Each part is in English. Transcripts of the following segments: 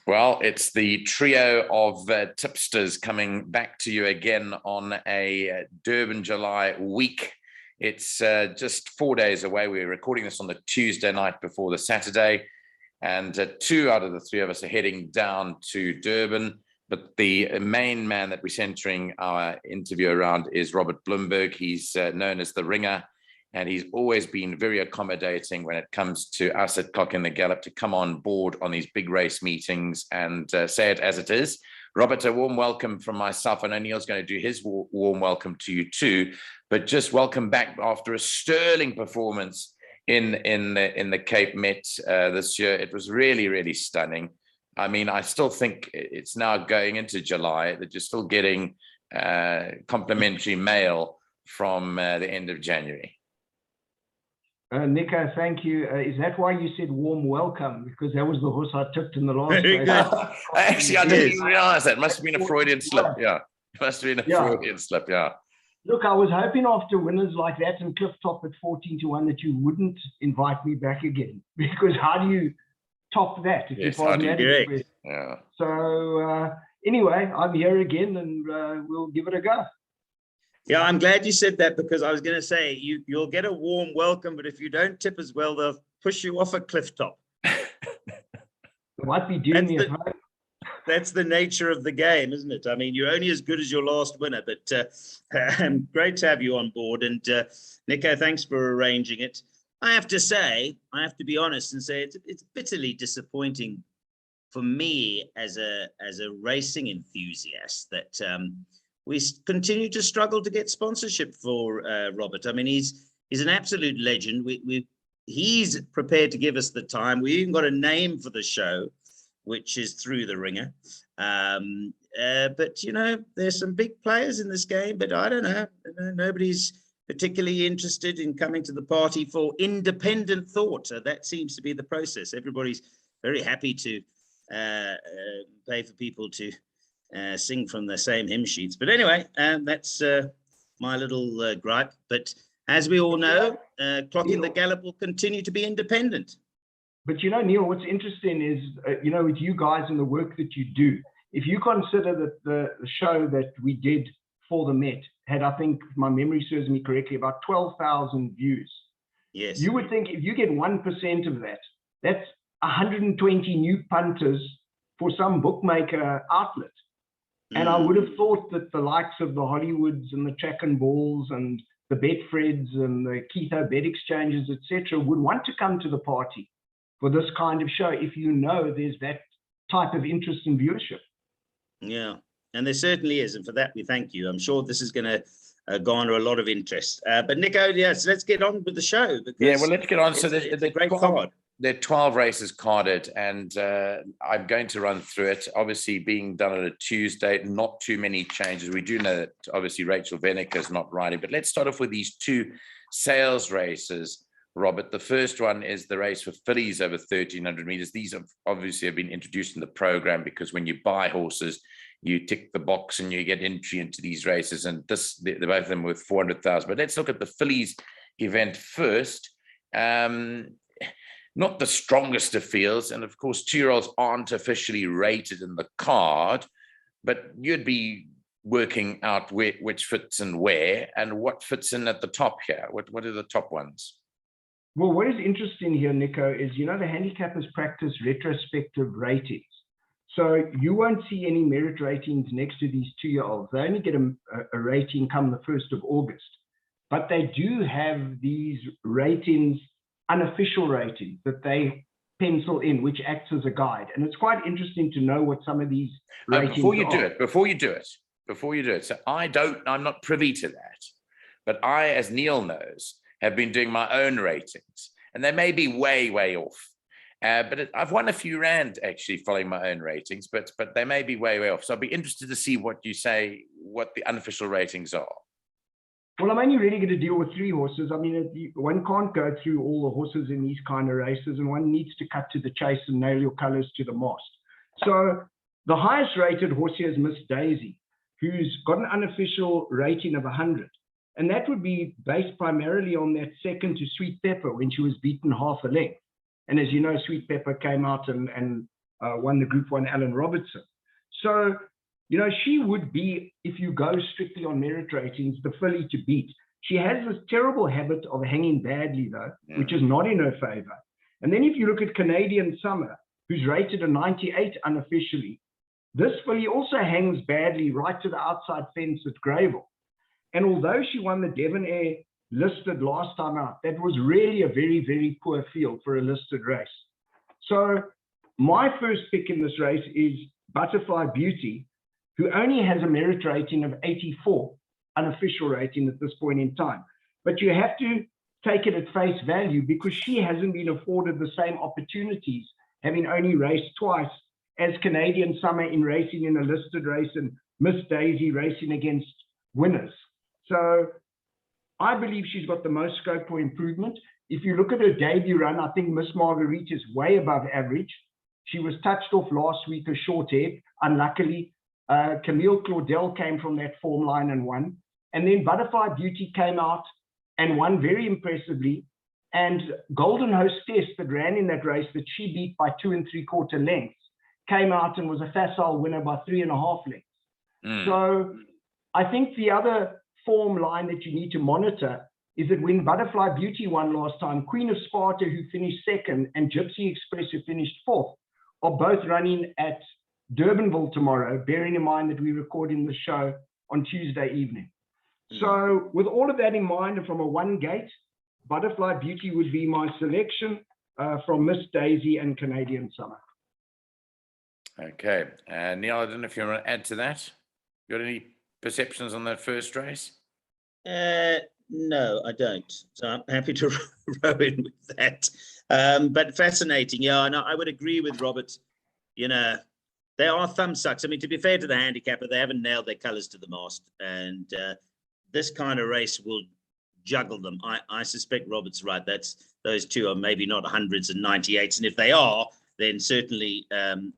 Well, it's the trio of tipsters coming back to you again on a Durban July week. It's just 4 days away. We're recording this on the Tuesday night before the Saturday, and two out of the three of us are heading down to Durban. But the main man that we're centering our interview around is Robert Bloomberg. He's known as the Ringer, and he's always been very accommodating when it comes to us at Cock in the Gallop to come on board on these big race meetings and say it as it is. Robert, a warm welcome from myself. I know Neil's going to do his warm welcome to you too, but just welcome back after a sterling performance in the Cape Met this year. It was really, really stunning. I mean, I still think it's now going into July that you're still getting complimentary mail from the end of January. Nico, thank you. Is that why you said warm welcome? Because that was the horse I tipped in the last race. Actually, I didn't even realize that. It must have been a Freudian slip. Yeah, it must have been a Freudian slip. Yeah. Look, I was hoping after winners like that and Clifftop at 14-1 that you wouldn't invite me back again. Because how do you top that? If Yes, yeah. So anyway, I'm here again, and we'll give it a go. Yeah, I'm glad you said that, because I was going to say you'll get a warm welcome, but if you don't tip as well, they'll push you off a cliff top. They might be doing me That's the nature of the game, isn't it? I mean, you're only as good as your last winner, but great to have you on board. And Nico, thanks for arranging it. I have to say, I have to be honest and say it's bitterly disappointing for me as a racing enthusiast that we continue to struggle to get sponsorship for Robert. I mean, he's an absolute legend. He's prepared to give us the time. We even got a name for the show, which is Through the Ringer. But, you know, there's some big players in this game, but I don't know. Nobody's particularly interested in coming to the party for independent thought. That seems to be the process. Everybody's very happy to pay for people to sing from the same hymn sheets. But anyway, that's my little gripe. But as we all know, Clock in the Gallop will continue to be independent. But, you know, Neil, what's interesting is, you know, with you guys and the work that you do, if you consider that the show that we did for the Met had, I think, if my memory serves me correctly, about 12,000 views. Yes. You would think if you get 1% of that, that's 120 new punters for some bookmaker outlet. And I would have thought that the likes of the Hollywoods and the Track and Balls and the Betfreds and the Keitho Bet Exchanges, etc., would want to come to the party for this kind of show if you know there's that type of interest and viewership. Yeah, and there certainly is. And for that, we thank you. I'm sure this is going to garner a lot of interest. But Nico, yes, let's get on with the show. Yeah, well, let's get on. So it's a great card. There are 12 races carded, and I'm going to run through it. Obviously, being done on a Tuesday, not too many changes. We do know that obviously Rachel Vennick is not riding, but let's start off with these two sales races, Robert. The first one is the race for fillies over 1,300 meters. These have obviously been introduced in the program because when you buy horses, you tick the box and you get entry into these races. And they're both of them with 400,000. But let's look at the fillies event first. Not the strongest of fields, and of course, 2-year-olds aren't officially rated in the card, but you'd be working out which fits in where and what fits in at the top here. What are the top ones? Well, what is interesting here, Nico, is, you know, the handicappers practice retrospective ratings. So you won't see any merit ratings next to these 2-year-olds. They only get a rating come the 1st of August. But they do have these ratings, unofficial ratings, that they pencil in, which acts as a guide. And it's quite interesting to know what some of these ratings before you do it. So I'm not privy to that, but I, as Neil knows, have been doing my own ratings, and they may be way off. But I've won a few rand actually following my own ratings, but they may be way off. So I'd be interested to see what you say, what the unofficial ratings are. Well, I'm only really going to deal with 3 horses. I mean, one can't go through all the horses in these kind of races, and one needs to cut to the chase and nail your colors to the mast. So the highest rated horse here is Miss Daisy, who's got an unofficial rating of 100. And that would be based primarily on that second to Sweet Pepper when she was beaten half a length. And as you know, Sweet Pepper came out and won the Group 1 Alan Robertson. So, you know, she would be, if you go strictly on merit ratings, the filly to beat. She has this terrible habit of hanging badly, though, which is not in her favor. And then if you look at Canadian Summer, who's rated a 98 unofficially, this filly also hangs badly right to the outside fence at Greyville. And although she won the Devon-Air listed last time out, that was really a very, very poor field for a listed race. So my first pick in this race is Butterfly Beauty, who only has a merit rating of 84, unofficial rating at this point in time. But you have to take it at face value because she hasn't been afforded the same opportunities, having only raced twice, as Canadian Summer in racing in a listed race and Miss Daisy racing against winners. So I believe she's got the most scope for improvement. If you look at her debut run, I think Miss Marguerite is way above average. She was touched off last week, a short head, unluckily. Camille Claudel came from that form line and won. And then Butterfly Beauty came out and won very impressively. And Golden Hostess that ran in that race that she beat by 2 3/4 lengths came out and was a facile winner by 3.5 lengths. So I think the other form line that you need to monitor is that when Butterfly Beauty won last time, Queen of Sparta, who finished second, and Gypsy Express, who finished fourth, are both running at Durbanville tomorrow, bearing in mind that we're recording the show on Tuesday evening. So with all of that in mind, and from a one gate, Butterfly Beauty would be my selection from Miss Daisy and Canadian Summer. Okay. Neil, I don't know if you want to add to that. Got any perceptions on that first race? No, I don't. So I'm happy to row in with that. But fascinating. Yeah, no, I would agree with Robert. You know, they are thumb sucks. I mean, to be fair to the handicapper, they haven't nailed their colors to the mast. And this kind of race will juggle them. I suspect Robert's right. Those two are maybe not 100s and 98s. And if they are, then certainly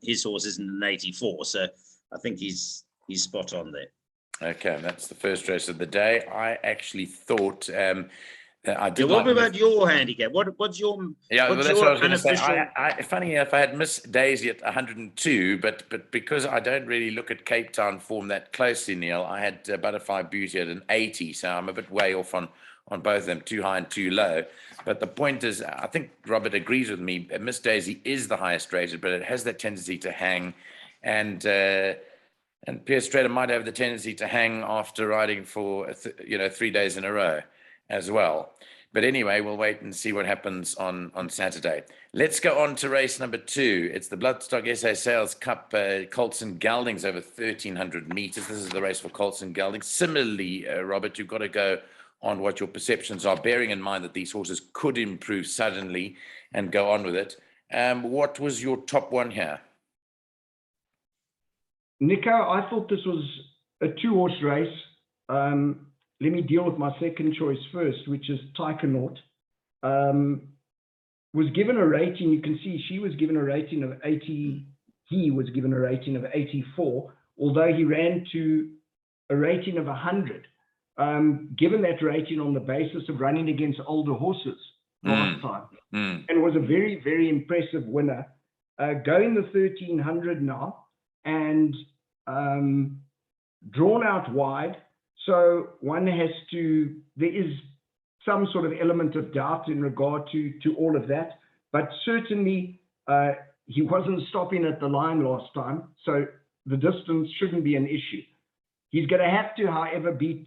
his horse isn't an 84. So I think he's spot on there. Okay, that's the first race of the day. I actually thought that I did. What about your handicap? What's your that's what I was going to say. unofficial? Funny enough, I had Miss Daisy at 102, but because I don't really look at Cape Town form that closely, Neil, I had Butterfly Beauty at an 80, so I'm a bit way off on both of them, too high and too low. But the point is, I think Robert agrees with me. Miss Daisy is the highest rated, but it has that tendency to hang, and Pierce Strader might have the tendency to hang after riding for 3 days in a row as well. But anyway, we'll wait and see what happens on Saturday. Let's go on to race number 2. It's the Bloodstock SA Sales Cup, Colts and Geldings over 1,300 meters. This is the race for Colts and Geldings. Similarly, Robert, you've got to go on what your perceptions are, bearing in mind that these horses could improve suddenly and go on with it. What was your top one here? Nico, I thought this was a 2-horse race. Let me deal with my second choice first, which is Taikonaut. Was given a rating, you can see she was given a rating of 80, he was given a rating of 84, although he ran to a rating of 100. Given that rating on the basis of running against older horses last time, and was a very, very impressive winner. Going the 1,300 now, and drawn out wide. So one has to, there is some sort of element of doubt in regard to all of that, but certainly he wasn't stopping at the line last time, so the distance shouldn't be an issue. He's going to have to, however, beat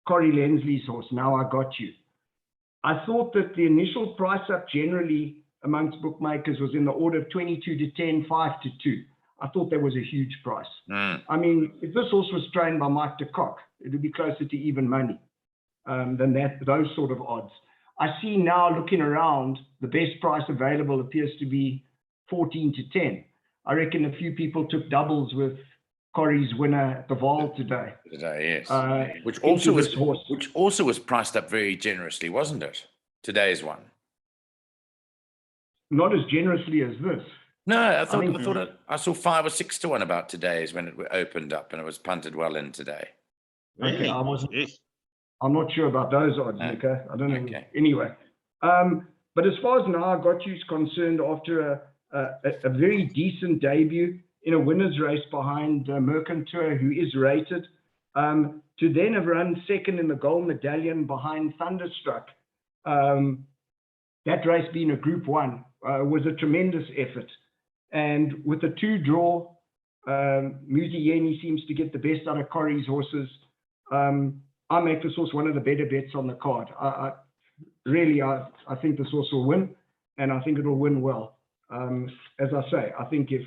Corey Lensley's horse, Now I Got You. I thought that the initial price up generally amongst bookmakers was in the order of 22 to 10, 5 to 2. I thought that was a huge price. I mean, if this horse was trained by Mike de Kock, it would be closer to even money than those sort of odds. I see now, looking around, the best price available appears to be 14 to 10. I reckon a few people took doubles with Corey's winner at the Vaal today. Yes. Which also was priced up very generously, wasn't it? Today's one. Not as generously as this. No, I saw 5 or 6 to 1 about today's when it opened up and it was punted well in today. Okay, I'm not sure about those odds, Nico. I don't know. Okay. Anyway, but as far as Now I Got You is concerned, after a very decent debut in a winner's race behind Mercantour, who is rated. To then have run second in the gold medallion behind Thunderstruck, that race being a Group 1, was a tremendous effort. And with the 2 draw, Muzieni seems to get the best out of Corrie's horses. I make this horse one of the better bets on the card. I think this horse will win, and I think it will win well. As I say, I think if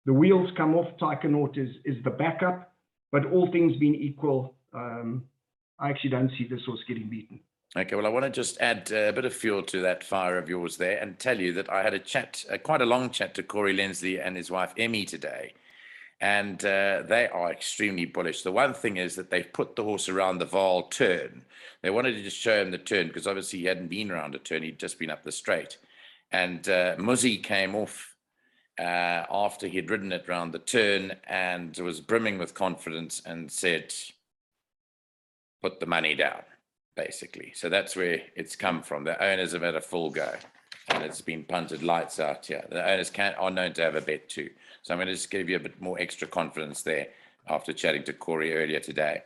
the wheels come off, Taikanaut is the backup, but all things being equal, I actually don't see this horse getting beaten. Okay, well, I want to just add a bit of fuel to that fire of yours there and tell you that I had a chat, quite a long chat to Corey Lensley and his wife Emmy today, and they are extremely bullish. The one thing is that they've put the horse around the Vaal turn. They wanted to just show him the turn because obviously he hadn't been around a turn, he'd just been up the straight. And Muzzy came off after he'd ridden it round the turn and was brimming with confidence and said, put the money down, basically. So that's where it's come from. The owners have had a full go and it's been punted lights out here. The owners are known to have a bet too. So I'm going to just give you a bit more extra confidence there after chatting to Corey earlier today.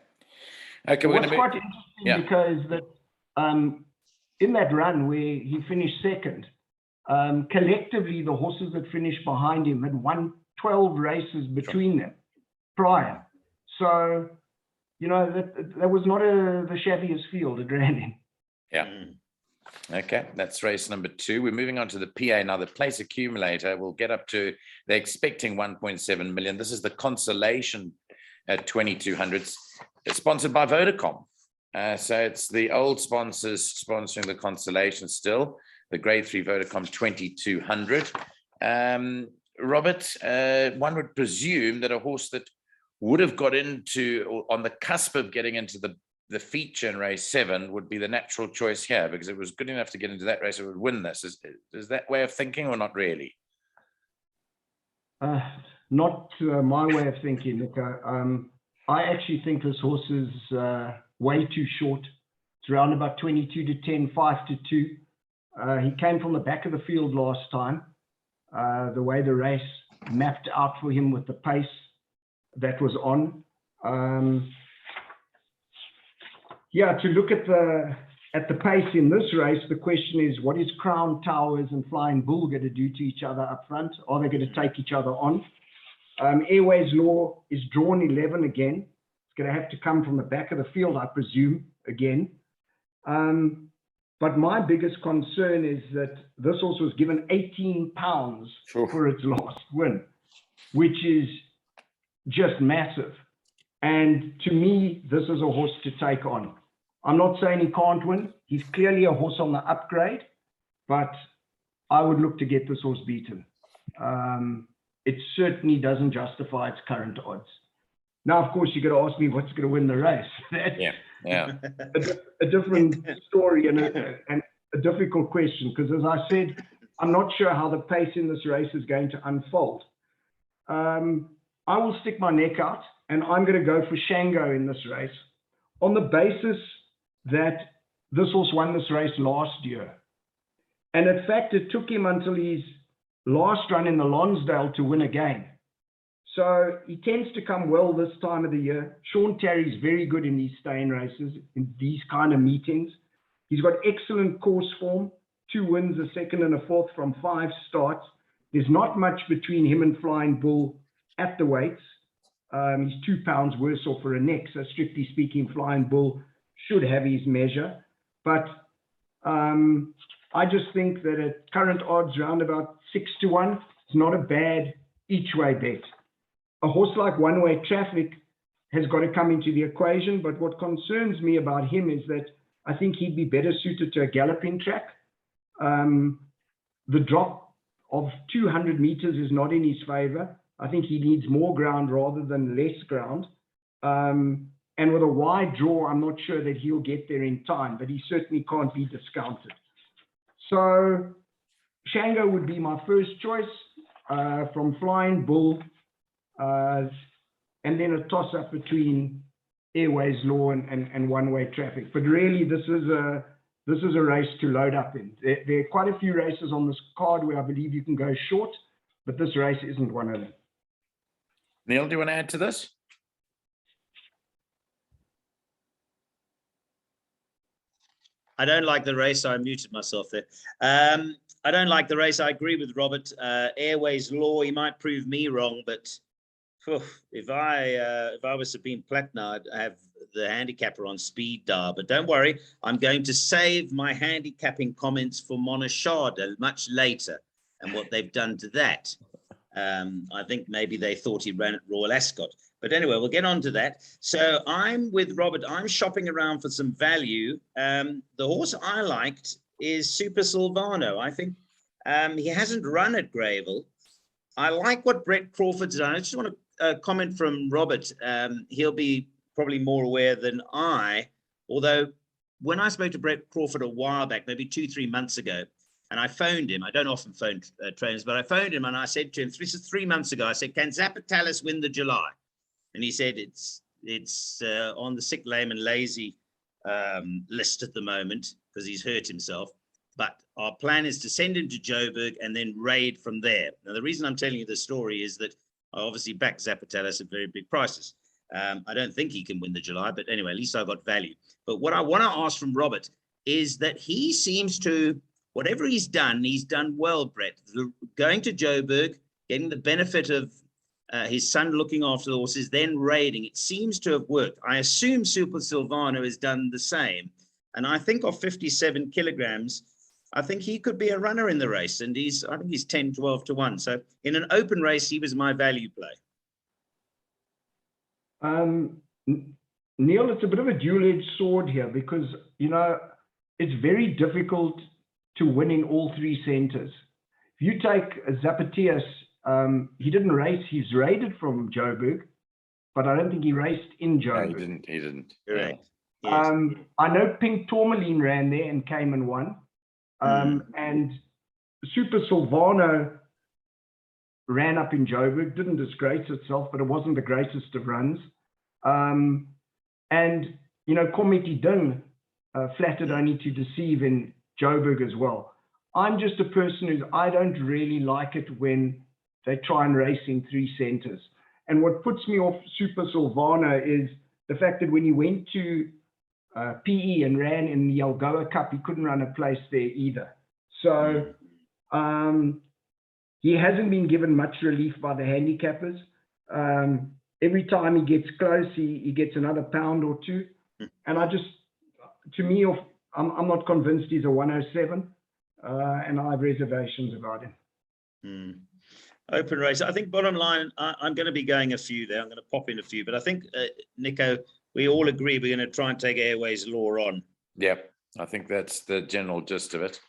Okay, What's quite interesting because that in that run where he finished second, collectively the horses that finished behind him had won 12 races between them prior. So, you know, that was not the shabbiest field it ran in. Yeah. Okay, that's race number 2. We're moving on to the PA now. The place accumulator will get up to, they're expecting 1.7 million. This is the consolation at 2200s. It's sponsored by Vodacom. So it's the old sponsors sponsoring the consolation still, the grade 3 Vodacom 2200. Robert, one would presume that a horse that would have got into, or on the cusp of getting into the feature in race 7 would be the natural choice here, because it was good enough to get into that race, it would win this. Is that way of thinking or not really? Not my way of thinking, Nico. I actually think this horse is way too short. It's around about 22 to 10, 5 to 2. He came from the back of the field last time. The way the race mapped out for him with the pace that was on. To look at the pace in this race, the question is, what is Crown Towers and Flying Bull going to do to each other up front? Are they going to take each other on? Airways Law is drawn 11 again. It's going to have to come from the back of the field, I presume, again. But my biggest concern is that this horse was given 18 pounds for its last win, which is just massive. And to me, this is a horse to take on. I'm not saying he can't win. He's clearly a horse on the upgrade, but I would look to get this horse beaten. It certainly doesn't justify its current odds. Now, of course, you're going to ask me what's going to win the race. That's a different story and a difficult question, because as I said, I'm not sure how the pace in this race is going to unfold. I will stick my neck out, and I'm going to go for Shango in this race on the basis that this horse won this race last year. And in fact, it took him until his last run in the Lonsdale to win again. So he tends to come well this time of the year. Sean Terry's very good in these staying races, in these kind of meetings. He's got excellent course form, 2 wins, a second and a fourth from 5 starts. There's not much between him and Flying Bull at the weights. He's 2 pounds worse off for a neck. So strictly speaking, Flying Bull should have his measure. But I just think that at current odds, round about 6 to 1, it's not a bad each way bet. A horse like One Way Traffic has got to come into the equation. But what concerns me about him is that I think he'd be better suited to a galloping track. The drop of 200 meters is not in his favor. I think he needs more ground rather than less ground. And with a wide draw, I'm not sure that he'll get there in time, but he certainly can't be discounted. So Shango would be my first choice from Flying Bull, and then a toss-up between Airways Law and One Way Traffic. But really, this is a race to load up in. There are quite a few races on this card where I believe you can go short. but this race isn't one of them. Neil, do you want to add to this? I don't like the race. I muted myself there. I don't like the race. I agree with Robert. Airways Law, he might prove me wrong, but if I was Sabine Plattner, I'd have the handicapper on speed dial. But don't worry, I'm going to save my handicapping comments for Monashada much later and what they've done to that. I think maybe they thought he ran at Royal Ascot. But anyway, we'll get on to that. So I'm with Robert. I'm shopping around for some value. The horse I liked is Super Silvano. I think he hasn't run at Greyville. I like what Brett Crawford's done. I just want to comment from Robert. He'll be probably more aware than I, although when I spoke to Brett Crawford a while back, maybe 2-3 months ago, and I phoned him. I don't often phone trainers, but I phoned him and I said to him, this is 3 months ago, I said, can Zapatalis win the July? And he said, it's on the sick, lame and lazy list at the moment because he's hurt himself. But our plan is to send him to Joburg and then raid from there. Now, the reason I'm telling you this story is that I obviously back Zapatalis at very big prices. I don't think he can win the July, but anyway, at least I got value. But what I want to ask from Robert is that he seems to, whatever he's done well, Brett. Going to Joburg, getting the benefit of his son looking after the horses, then raiding. It seems to have worked. I assume Super Silvano has done the same. And I think of 57 kilograms, I think he could be a runner in the race. And I think he's 10, 12 to 1. So in an open race, he was my value play. Neil, it's a bit of a dual-edged sword here because, you know, it's very difficult to win in all three centers. If you take Zapatias, he didn't race. He's raided from Joburg, but I don't think he raced in Joburg. No, he didn't. Correct. Yes. I know Pink Tourmaline ran there and came and won. And Super Silvano ran up in Joburg, didn't disgrace itself, but it wasn't the greatest of runs. And, you know, Committee Ding flattered only to deceive in Joburg as well. I'm just a person I don't really like it when they try and race in three centers. And what puts me off Super Silvano is the fact that when he went to PE and ran in the Algoa Cup, he couldn't run a place there either. So he hasn't been given much relief by the handicappers. Every time he gets close, he gets another pound or two. And to me, I'm not convinced he's a 107, and I have reservations about him. Open race. I think bottom line, I'm going to be going a few there. I'm going to pop in a few, but I think, Nico, we all agree we're going to try and take Airways Law on. Yep, I think that's the general gist of it.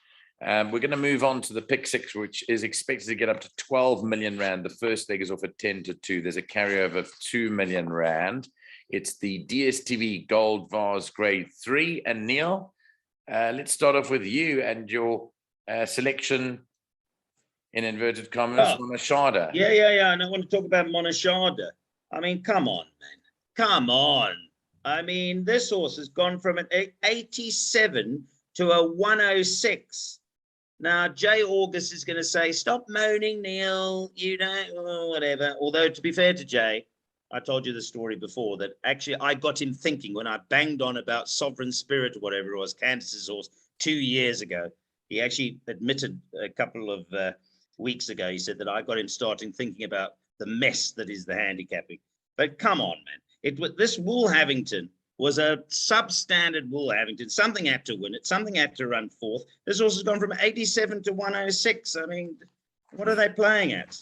We're going to move on to the pick six, which is expected to get up to 12 million rand. The first leg is off at 10 to 2. There's a carryover of 2 million rand. It's the DSTV Gold Vase Grade 3. And Neil, let's start off with you and your selection, in inverted commas, Monashada. Yeah. And I want to talk about Monashada. I mean, come on, man. Come on. I mean, this horse has gone from an 87 to a 106. Now, Jay August is going to say, stop moaning, Neil. You don't, whatever. Although, to be fair to Jay, I told you the story before that actually I got him thinking when I banged on about Sovereign Spirit or whatever it was, Candace's horse, 2 years ago. He actually admitted a couple of weeks ago, he said that I got him starting thinking about the mess that is the handicapping. But come on, man. This Woolhavington was a substandard Woolhavington. Something had to win it. Something had to run fourth. This horse has gone from 87 to 106. I mean, what are they playing at?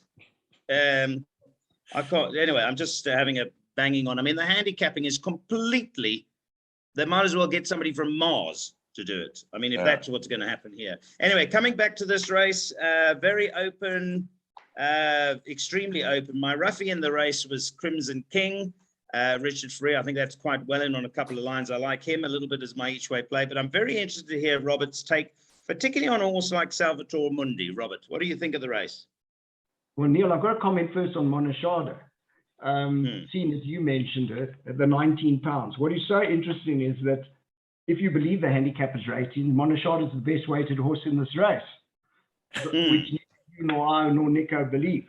I can't. Anyway, I'm just having a banging on. I mean, the handicapping is completely. They might as well get somebody from Mars to do it. I mean, if that's what's going to happen here. Anyway, coming back to this race, very open, extremely open. My roughie in the race was Crimson King, Richard Free. I think that's quite well in on a couple of lines. I like him a little bit as my each way play, but I'm very interested to hear Robert's take, particularly on a horse like Salvatore Mundi. Robert, what do you think of the race? Well, Neil, I've got to comment first on Monashada. Seeing as you mentioned it, the 19 pounds. What is so interesting is that if you believe the handicapper's rating, Monashada is the best weighted horse in this race, which you nor I nor Nico believe.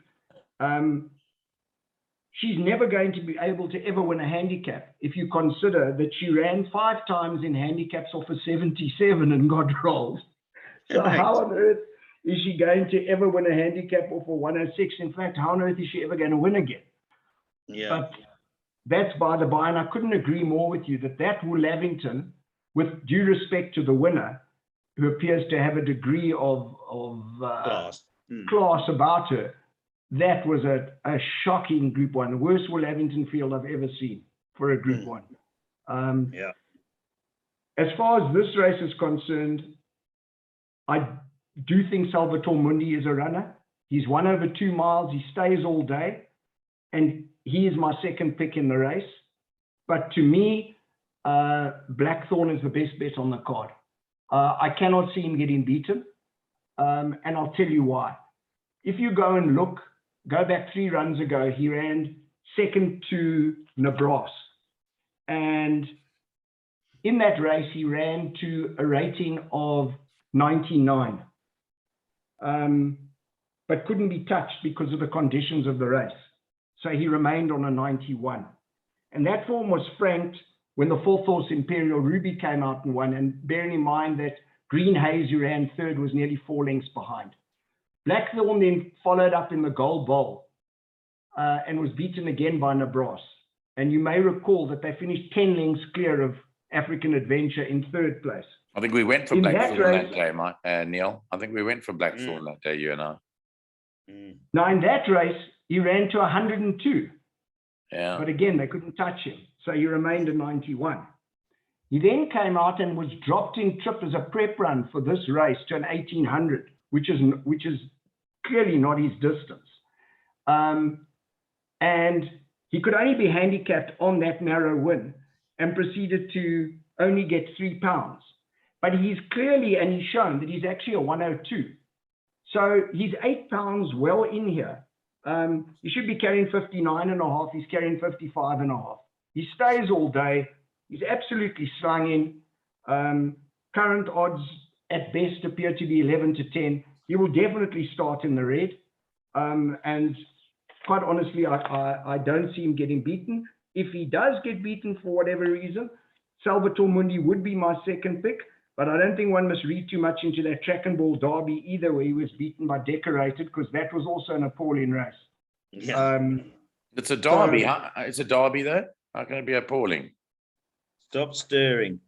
She's never going to be able to ever win a handicap if you consider that she ran 5 times in handicaps off a 77 and got rolled. So Right. how on earth is she going to ever win a handicap off a 106? In fact, how on earth is she ever going to win again? Yeah. But that's by the by, and I couldn't agree more with you that Will Lavington, with due respect to the winner, who appears to have a degree of Class. class about her, that was a shocking Group 1, the worst Will Lavington field I've ever seen for a Group 1. Yeah. As far as this race is concerned, I do think Salvatore Mundi is a runner. He's won over 2 miles. He stays all day. And he is my second pick in the race. But to me, Blackthorn is the best bet on the card. I cannot see him getting beaten. And I'll tell you why. If you go and look, go back 3 runs ago, he ran second to Nabros. And in that race, he ran to a rating of 99. But couldn't be touched because of the conditions of the race. So he remained on a 91. And that form was franked when the 4th horse Imperial Ruby came out and won. And bearing in mind that Green Hayes, who ran 3rd, was nearly 4 lengths behind. Blackthorn then followed up in the Gold Bowl and was beaten again by Nabros. And you may recall that they finished 10 lengths clear of African Adventure in 3rd place. I think we went for In that Blackthorn race- that day, Neil. I think we went for Blackthorn that day, you and I. Now, in that race, he ran to 102. Yeah. But again, they couldn't touch him. So he remained a 91. He then came out and was dropped in trip as a prep run for this race to an 1800, which is clearly not his distance. And he could only be handicapped on that narrow win and proceeded to only get £3. But he's clearly, and he's shown that he's actually a 102. So he's £8 well in here. He should be carrying 59.5. He's carrying 55.5. He stays all day. He's absolutely slung in. Current odds at best appear to be 11 to 10. He will definitely start in the red. And quite honestly, I don't see him getting beaten. If he does get beaten for whatever reason, Salvatore Mundi would be my second pick. But I don't think one must read too much into that track and ball derby either, where he was beaten by Decorated, because that was also an appalling race. Yeah. It's a derby. It's a derby, though. How can it be appalling? Stop stirring.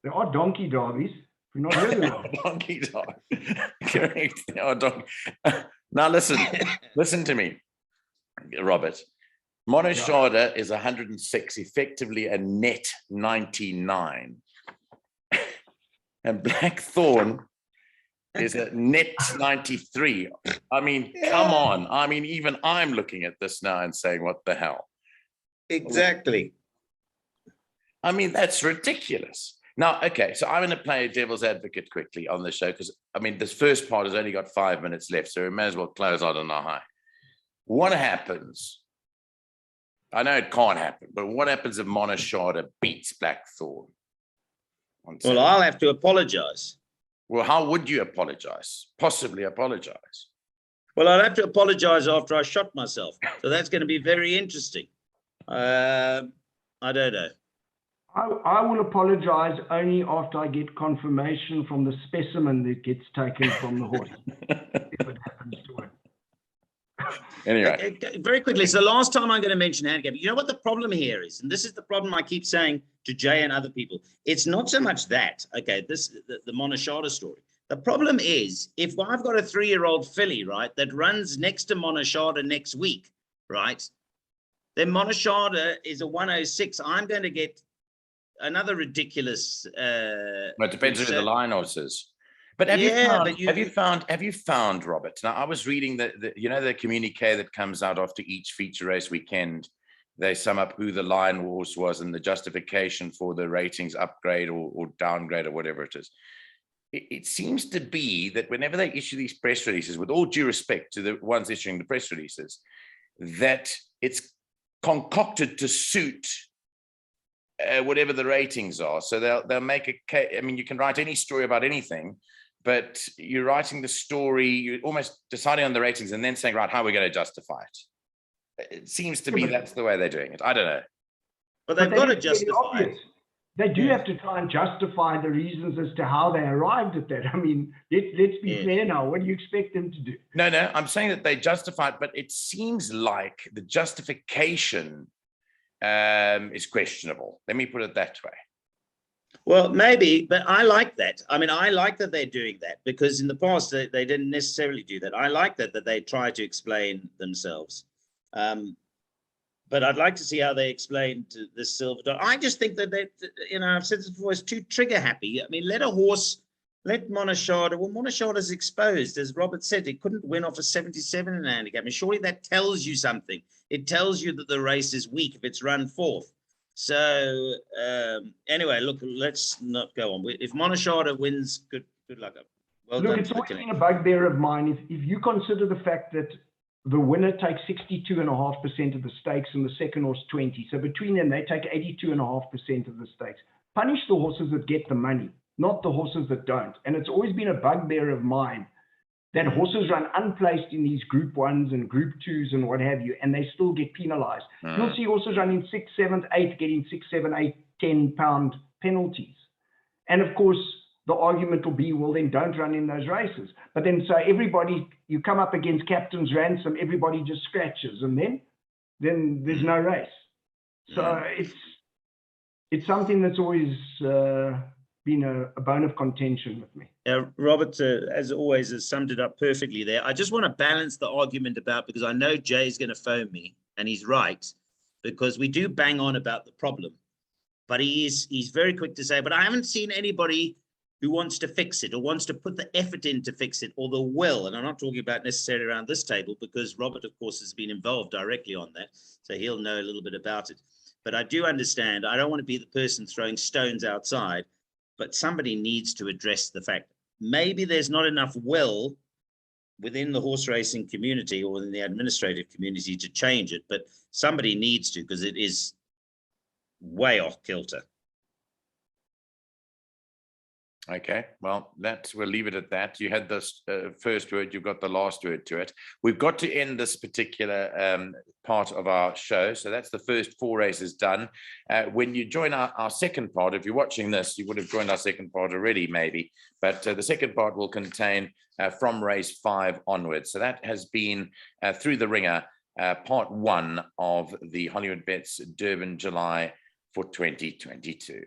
There are donkey derbies. We've not heard of them. Donkey derby. Correct. There are Now listen to me, Robert. Monoshada is 106, effectively a net 99. And Blackthorn is a net 93. I mean, come on. I mean, even I'm looking at this now and saying, what the hell? Exactly. I mean, that's ridiculous. Now, okay, so I'm going to play devil's advocate quickly on the show because, I mean, this first part has only got 5 minutes left, so we may as well close out on a high. What happens? I know it can't happen, but what happens if Monoshada beats Blackthorn? Well, I'll have to apologize. Well, how would you apologize? Possibly apologize. Well, I'd have to apologize after I shot myself. So that's going to be very interesting. I don't know. I will apologize only after I get confirmation from the specimen that gets taken from the horse, if it happens to it. Anyway. Very quickly, so the last time I'm going to mention handicap, you know what the problem here is, and this is the problem I keep saying to Jay and other people. It's not so much that, okay, the Monoshada story. The problem is, if I've got a 3-year-old filly, right, that runs next to Monoshada next week, right, then Monoshada is a 106. I'm going to get another ridiculous. But it depends who the line horse is. But have you found, Robert? Now I was reading the communique that comes out after each feature race weekend. They sum up who the line horse was and the justification for the ratings upgrade or downgrade or whatever it is. It seems to be that whenever they issue these press releases, with all due respect to the ones issuing the press releases, that it's concocted to suit whatever the ratings are. So they'll make a case. I mean, you can write any story about anything, but you're writing the story, you're almost deciding on the ratings and then saying, right, how are we going to justify it? It seems to me that's the way they're doing it. I don't know. But they've got to justify it. They do have to try and justify the reasons as to how they arrived at that. I mean, let's be fair now. What do you expect them to do? No, I'm saying that they justify it, but it seems like the justification is questionable. Let me put it that way. Well, maybe, but I like that. I mean, I like that they're doing that, because in the past they didn't necessarily do that. I like that they try to explain themselves. But I'd like to see how they explain the silver dog. I just think that I've said this before, it's too trigger happy. I mean, let Monashada. Well, Monashada's exposed, as Robert said, he couldn't win off a 77 in a handicap. I mean, surely that tells you something. It tells you that the race is weak if it's run fourth. So anyway, look, let's not go on. If Monashada wins, good luck. Well done. Look, it's always been a bugbear of mine. If you consider the fact that the winner takes 62.5% of the stakes and the second horse 20. So between them, they take 82.5% of the stakes. Punish the horses that get the money, not the horses that don't. And it's always been a bugbear of mine that horses run unplaced in these group 1s and group 2s and what have you, and they still get penalized. You'll see horses running 6, 7, 8, getting 6, 7, 8, 10 pound penalties. And of course, the argument will be, well, then don't run in those races. But then, so everybody, you come up against Captain's Ransom, everybody just scratches, and then there's no race. So it's something that's always been a bone of contention with me. Robert, as always, has summed it up perfectly there. I just want to balance the argument because I know Jay's going to phone me, and he's right, because we do bang on about the problem. But he's very quick to say, but I haven't seen anybody who wants to fix it or wants to put the effort in to fix it, or the will. And I'm not talking about necessarily around this table, because Robert, of course, has been involved directly on that. So he'll know a little bit about it. But I do understand, I don't want to be the person throwing stones outside, but somebody needs to address the fact maybe there's not enough will within the horse racing community or within the administrative community to change it, but somebody needs to, because it is way off kilter. Okay, well, we'll leave it at that. You had this first word, you've got the last word to it. We've got to end this particular part of our show. So that's the first 4 races done. When you join our second part, if you're watching this, you would have joined our second part already, maybe. But the second part will contain from race 5 onwards. So that has been Through the Ringer, part 1 of the Hollywood Bets Durban July for 2022.